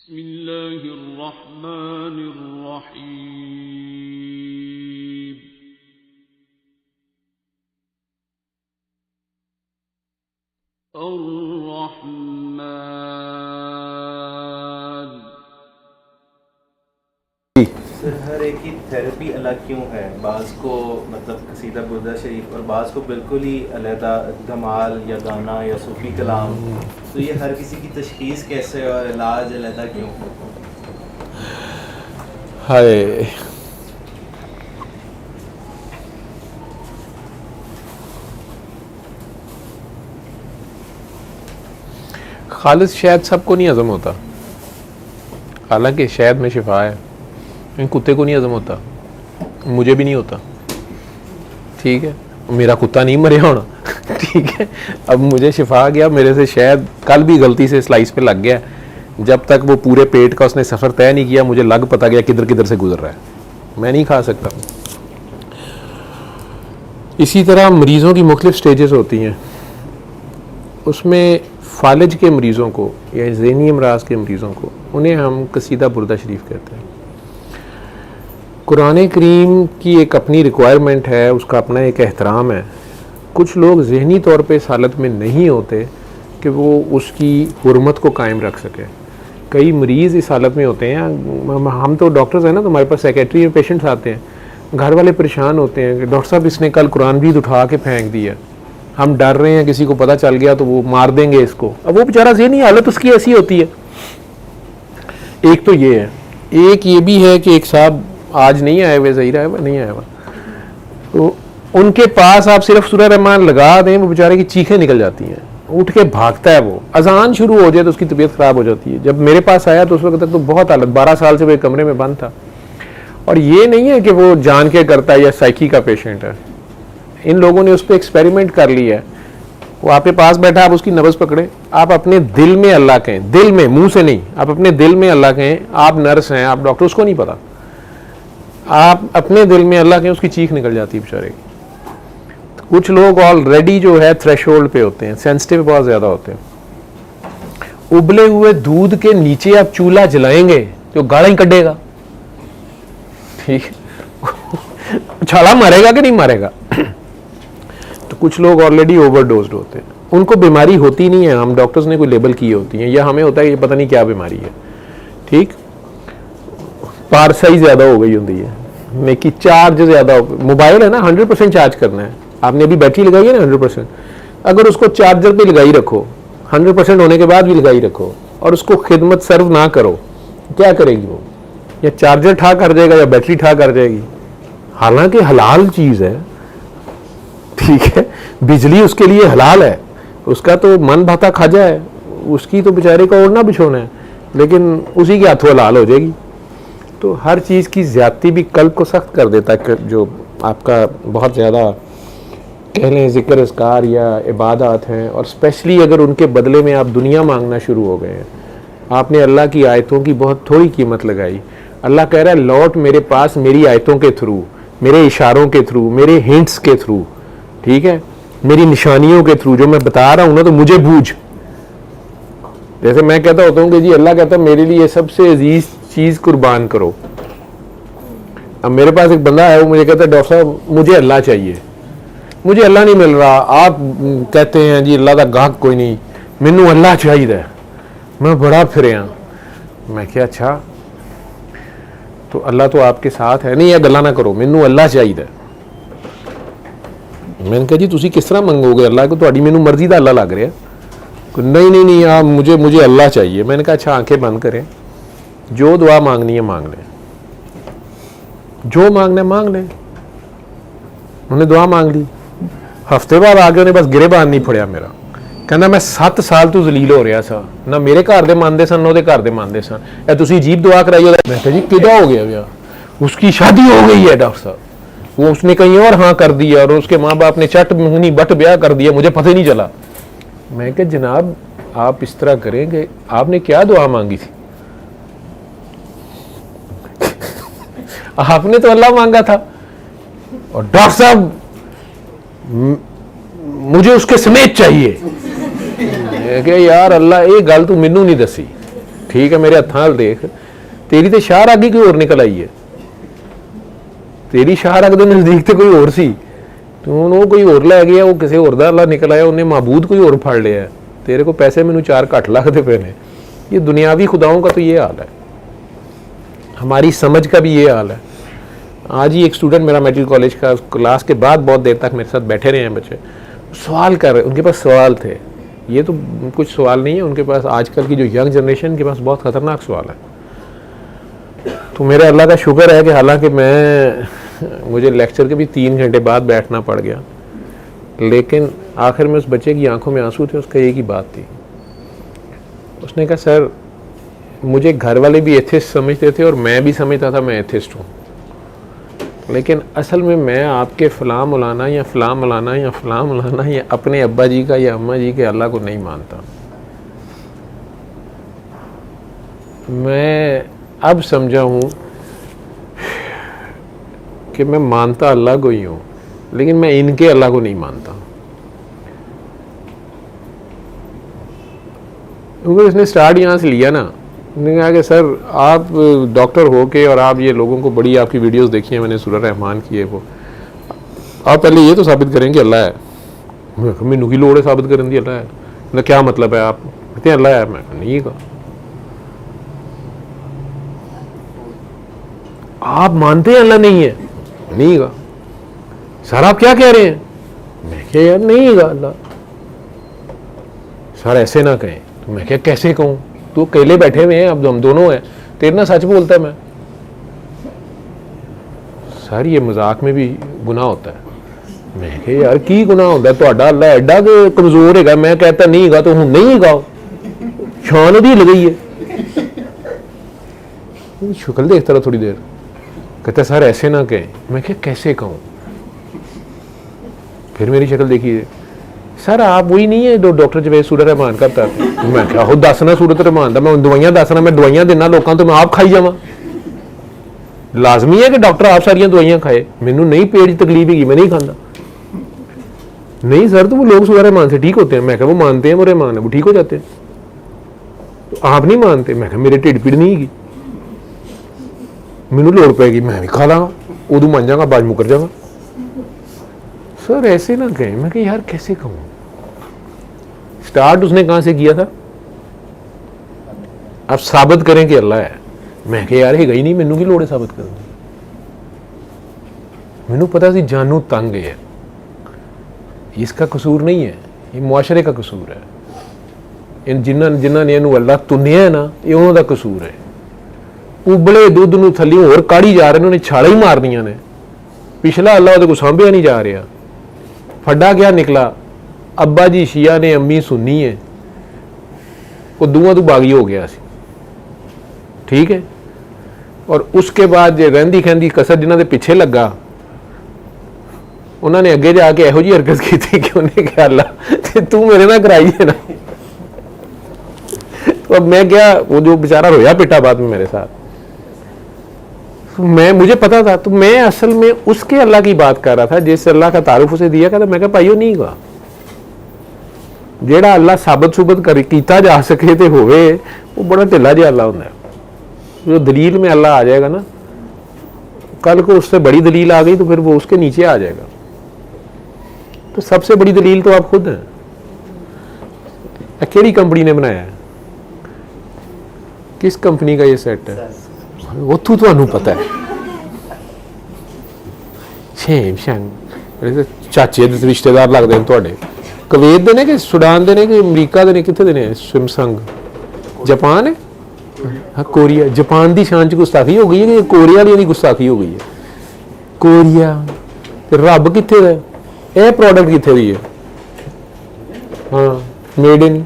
بسم اللہ الرحمن الرحیم الرحمن. سر ہر ایک کی تھیراپی الگ کیوں ہے؟ بعض کو مطلب قصیدہ بردہ شریف اور بعض کو بالکل ہی علیحدہ دھمال یا گانا یا صوفی کلام، تو یہ ہر کسی کی تشخیص کیسے اور علاج علیحدہ کیوں؟ ہائے خالص شہد سب کو نہیں ہضم ہوتا، حالانکہ شہد میں شفا ہے، کتے کو نہیں ہضم ہوتا، مجھے بھی نہیں ہوتا، ٹھیک ہے، میرا کتا نہیں مریا ہونا، ٹھیک ہے، اب مجھے شفا گیا، میرے سے شہد کل بھی غلطی سے سلائس پہ لگ گیا، جب تک وہ پورے پیٹ کا اس نے سفر طے نہیں کیا مجھے لگ پتا گیا کدھر کدھر سے گزر رہا ہے، میں نہیں کھا سکتا۔ اسی طرح مریضوں کی مختلف سٹیجز ہوتی ہیں، اس میں فالج کے مریضوں کو یا ذہنی امراض کے مریضوں کو انہیں ہم قصیدہ بردہ شریف کہتے ہیں۔ قرآن کریم کی ایک اپنی ریکوائرمنٹ ہے، اس کا اپنا ایک احترام ہے۔ کچھ لوگ ذہنی طور پہ اس حالت میں نہیں ہوتے کہ وہ اس کی حرمت کو قائم رکھ سکے۔ کئی مریض اس حالت میں ہوتے ہیں، ہم تو ڈاکٹرز ہیں نا، تو ہمارے پاس سیکیٹری میں پیشنٹس آتے ہیں، گھر والے پریشان ہوتے ہیں کہ ڈاکٹر صاحب اس نے کل قرآن بھی اٹھا کے پھینک دیا، ہم ڈر رہے ہیں کسی کو پتہ چل گیا تو وہ مار دیں گے اس کو۔ اب وہ بیچارہ ذہنی حالت اس کی ایسی ہوتی ہے۔ ایک تو یہ ہے، ایک یہ بھی ہے کہ ایک صاحب آج نہیں آئے ہوئے، ظہیر آئے ہوئے نہیں آئے ہوئے، تو ان کے پاس آپ صرف سورہ رحمان لگا دیں، وہ بیچارے کی چیخیں نکل جاتی ہیں، اٹھ کے بھاگتا ہے، وہ اذان شروع ہو جائے تو اس کی طبیعت خراب ہو جاتی ہے۔ جب میرے پاس آیا تو اس وقت تک تو بہت حالت، 12 سال سے وہ ایک کمرے میں بند تھا، اور یہ نہیں ہے کہ وہ جان کے کرتا ہے یا سائیکی کا پیشنٹ ہے، ان لوگوں نے اس پہ ایکسپیریمنٹ کر لیا ہے۔ وہ آپ کے پاس بیٹھا، آپ اس کی نبض پکڑیں، آپ اپنے دل میں اللہ کہیں، دل میں، منہ سے نہیں، آپ اپنے دل میں اللہ کہیں، آپ نرس ہیں، آپ ڈاکٹر، اس کو نہیں پتا، آپ اپنے دل میں اللہ کہیں، اس کی چیخ نکل جاتی ہے بیچارے کی۔ کچھ لوگ آلریڈی جو ہے تھریش ہولڈ پہ ہوتے ہیں، سینسٹیو بہت زیادہ ہوتے ہیں، ابلے ہوئے دودھ کے نیچے آپ چولہا جلائیں گے تو گاڑا ہی کڈے گا، ٹھیک، چھالا مارے گا کہ نہیں مارے گا۔ تو کچھ لوگ آلریڈی اوور ڈوزڈ ہوتے ہیں، ان کو بیماری ہوتی نہیں ہے، ہم ڈاکٹرز نے کوئی لیبل کی ہوتی ہیں، یا ہمیں ہوتا ہے یہ پتہ نہیں کیا بیماری ہے، ٹھیک، پارسائی زیادہ ہو گئی ہوتی ہے، نیکی چارج زیادہ ہو، موبائل ہے نا 100% چارج کرنا ہے، آپ نے ابھی بیٹری لگائی ہے نا 100%، اگر اس کو چارجر پہ لگائی رکھو، 100% ہونے کے بعد بھی لگائی رکھو، اور اس کو خدمت سرو نہ کرو، کیا کرے گی وہ؟ یا چارجر ٹھا کر جائے گا یا بیٹری ٹھا کر جائے گی، حالانکہ حلال چیز ہے، ٹھیک ہے، بجلی اس کے لیے حلال ہے، اس کا تو من بھاتا کھاجا ہے، اس کی تو بیچارے کا اوڑھنا بچھونا ہے، لیکن اسی کے ہاتھوں حلال ہو جائے گی۔ تو ہر چیز کی زیادتی بھی قلب کو سخت کر دیتا ہے، کہ جو آپ کا بہت زیادہ کہہ لیں ذکر اذکار یا عبادات ہیں، اور اسپیشلی اگر ان کے بدلے میں آپ دنیا مانگنا شروع ہو گئے ہیں، آپ نے اللہ کی آیتوں کی بہت تھوڑی قیمت لگائی، اللہ کہہ رہا ہے لوٹ میرے پاس میری آیتوں کے تھرو، میرے اشاروں کے تھرو، میرے ہنٹس کے تھرو، ٹھیک ہے، میری نشانیوں کے تھرو، جو میں بتا رہا ہوں نا تو مجھے بوجھ۔ جیسے میں کہتا ہوتا ہوں کہ جی اللہ کہتا ہے میرے لیے سب سے عزیز چیز قربان کرو، اب میرے پاس ایک بندہ ہے، وہ مجھے کہتا ہے ڈاکٹر صاحب مجھے اللہ چاہیے، مجھے اللہ نہیں مل رہا، آپ کہتے ہیں جی اللہ کا گاہک کوئی نہیں، مینوں اللہ چاہیے، میں بڑا پھریا، میں کیا اچھا تو اللہ تو آپ کے ساتھ ہے، نہیں یہ گلا نہ کرو، مینوں اللہ چاہیے۔ میں نے کہا جی تسی کس طرح منگو گے اللہ کو، تہاڈی مینوں مرضی دا اللہ لگ رہا ہے، نہیں آپ مجھے اللہ چاہیے۔ میں نے کہا اچھا آنکھیں بند کریں، جو دعا مانگنی ہے مانگ لیں، جو مانگنا ہے مانگ لیں۔ انہوں نے دعا مانگ لی، ہفتے بعد آ کے انہیں بس گرے بان نہیں پھڑیا میرا، کہنا میں 7 سال تو ذلیل ہو رہا سا، نہ میرے گھر دے مانتے سن نہ وہ گھر دے مانتے سن، اے تسی عجیب دعا کرائی ہو۔ میں کہا جی کدھا ہو گیا بیا، اس کی شادی ہو گئی ہے ڈاکٹر صاحب، وہ اس نے کہیں اور ہاں کر دیا، اور اس کے ماں باپ نے چٹ منگنی بٹ بیاہ کر دیا، مجھے پتہ ہی نہیں چلا۔ میں کہ جناب آپ اس طرح کریں کہ آپ نے کیا دعا مانگی تھی؟ آپ نے تو اللہ مانگا تھا، اور ڈاکٹر صاحب مجھے اس کے سمیت چاہیے۔ کہ یار اللہ یہ گل تو مینوں نہیں دسی، ٹھیک ہے میرے ہاتھاں وال دیکھ, تیری تے شاہ رگ ہی کوئی اور نکل آئی ہے, تیری شاہ رگ دے نزدیک تے کوئی اور سی, تو وہ کوئی اور لے گیا, وہ کسی اور دا اللہ نکل آیا, انہیں معبود کوئی اور پھڑ لیا ہے, تیرے کو پیسے مینوں 4 گھٹ لگتے پے نے. یہ دنیاوی خداؤں کا تو یہ حال ہے, ہماری سمجھ کا بھی یہ حال ہے. آج ہی ایک اسٹوڈنٹ میرا میڈیکل کالج کا کلاس کے بعد بہت دیر تک میرے ساتھ بیٹھے رہے ہیں بچے, سوال کر رہے, ان کے پاس سوال تھے, یہ تو کچھ سوال نہیں ہے ان کے پاس, آج کل کی جو ینگ جنریشن کے پاس بہت خطرناک سوال ہے. تو میرے اللہ کا شکر ہے کہ حالانکہ مجھے لیکچر کے بھی 3 گھنٹے بعد بیٹھنا پڑ گیا, لیکن آخر میں اس بچے کی آنکھوں میں آنسو تھے, اس کا ایک ہی بات تھی, اس نے کہا سر مجھے گھر والے بھی ایتھسٹ سمجھتے تھے اور میں بھی سمجھتا تھا میں ایتھسٹ ہوں, لیکن اصل میں آپ کے فلاں مولانا یا فلاں مولانا یا فلاں مولانا یا اپنے ابا جی کا یا اماں جی کے اللہ کو نہیں مانتا. میں اب سمجھا ہوں کہ میں مانتا اللہ کو ہی ہوں, لیکن میں ان کے اللہ کو نہیں مانتا. کیونکہ اس نے سٹارٹ یہاں سے لیا نا, نے کہا کہ سر آپ ڈاکٹر ہو کے اور آپ یہ لوگوں کو بڑی آپ کی ویڈیوز دیکھی ہیں, میں نے سورہ رحمان کی ہے, وہ آپ پہلے یہ تو ثابت کریں کہ اللہ ہے. مینوں کی لوڑ ہے ثابت کرنے دی اللہ ہے, نہ کیا مطلب ہے, آپ کہتے ہیں اللہ ہے, میں نہیں کہا. آپ مانتے ہیں اللہ نہیں ہے, نہیں کہا. سر آپ کیا کہہ رہے ہیں, میں کہ یار نہیں کہا اللہ. سر ایسے نہ کہیں, تو میں کہ کیسے کہوں, تو اکیلے بیٹھے ہوئے ہیں, اب ہم دونوں ہیں, تیرے نہ سچ بولتا ہے میں. سر یہ مذاق میں بھی گناہ ہوتا ہے. میں کہ یار کی گناہ ہوتا ہے, تہاڈا اللہ ایڈا کہ کمزور ہے گا, میں کہتا نہیں گا تو ہوں نہیں گا, شان دی لگئی ہے. شکل دیکھتا رہا تھوڑی دیر, کہتا سر ایسے نہ کہیں. میں کہ کیسے کہوں, پھر میری شکل دیکھیے, سر آپ وہی نہیں ہے جو ڈاکٹر جوید سورہ رحمان کرتا ہے. میں کیا ہو دسنا سورت رحمان دا, میں دوائیاں دسنا, میں دوائیاں دینا لوگوں تو میں آپ کھائی جاواں. لازمی ہے کہ ڈاکٹر آپ ساریاں دوائیاں کھائے, مینوں نہیں پیٹ تکلیف ہے, میں نہیں کھانا. نہیں سر تو وہ لوگ سورہ رحمان سے ٹھیک ہوتے ہیں. میں کہا وہ مانتے ہیں وہ رحمان ہے, وہ ٹھیک ہو جاتے ہیں, تو آپ نہیں مانتے. میں کہا میرے ٹھڈ پیڑ نہیں گی, مینوں لوڑ پائے گی میں بھی کھا لاں گا, ادو مان جاں گا, باج مکر جاں گا. سر ایسے نہ کہیں. میں کہ یار کیسے کہوں. سٹارٹ اس نے کہاں سے کیا تھا, آپ ثابت کریں کہ اللہ ہے. میں کہ یار ہے گئی نہیں, مینوں کی لوڑ ہے ثابت کرنے دی. مینوں پتا سی جانوں تنگ ہے, اس کا قصور نہیں ہے, یہ معاشرے کا قصور ہے. ان جنہاں نے انہوں اللہ تنیا ہے نا, یہ انہوں دا قصور ہے. ابلے دودھ نو تھلیوں اور کاڑی جا رہے, انہوں نے چھاڑا ہی مارنیاں نے. پچھلا اللہ وہ کو سانبھیا نہیں جا رہا. پھڈا کیا نکلا, ابا جی شیعہ نے, امی سنی ہے, وہ دونوں تو باغی ہو گیا سی. ٹھیک ہے, اور اس کے بعد جو رہندی کھیندی کسر جنہوں نے پیچھے لگا, انہوں نے اگے جا کے یہو جی حرکت کی تھی کہ انہیں کہا اللہ تو میرے نہ کرائی ہے نا. تو اب میں کیا, وہ جو بیچارہ رویا پٹا بعد میں میرے ساتھ, مجھے پتا تھا. تو میں اصل میں اس کے اللہ کی بات کر رہا تھا جس اللہ کا تعارف اسے دیا تھا. میں کہا بھائیو نہیں گا, جیڑا اللہ ثابت کیتا جا سکے تے ہوئے, وہ بڑا ڈھلا جہا اللہ ہوتا ہے. جو دلیل میں اللہ آ جائے گا نا, کل کو اس سے بڑی دلیل آ گئی تو پھر وہ اس کے نیچے آ جائے گا. تو سب سے بڑی دلیل تو آپ خود ہیں. کیڑی کمپنی نے بنایا ہے, کس کمپنی کا یہ سیٹ ہے, وہ تو پتا ہے. چاچے رشتے دار لگتے ہیں تھوڑے, کویت دے نے کہ سوڈان دے نے کہ امریکہ دے نے, کتنے دے نے, سمسنگ جاپان ہے, ہاں کوریا. جاپان دی شان چ گستاخی ہو گئی ہے کہ کوریا والی دی گستاخی ہو گئی ہے. کوریا رب کتنے ہے, یہ پروڈکٹ کتنے دی ہے, ہاں میڈ ان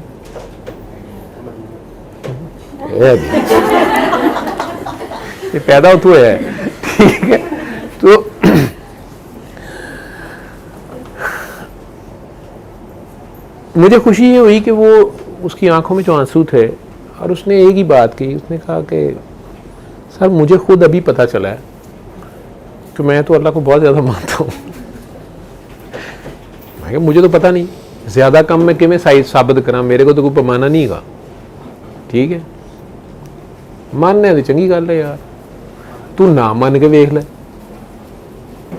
یہ پیدا اتوں ہوا ہے. ٹھیک ہے, تو مجھے خوشی یہ ہوئی کہ وہ اس کی آنکھوں میں جو آنسو تھے, اور اس نے ایک ہی بات کی, اس نے کہا کہ سر مجھے خود ابھی پتہ چلا ہے کہ میں تو اللہ کو بہت زیادہ مانتا ہوں. میں کہ مجھے تو پتہ نہیں, زیادہ کم میں کہ میں ثابت کراں, میرے کو تو کوئی پیمانہ نہیں گا. ٹھیک ہے, ਮੰਨਣਾ ਤੇ ਚੰਗੀ ਗੱਲ ਹੈ ਯਾਰ, ਤੂੰ ਨਾ ਮੰਨ ਕੇ ਵੇਖ ਲੈ,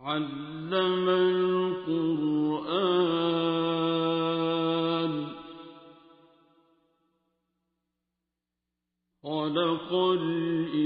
علم القرآن خلق الإنسان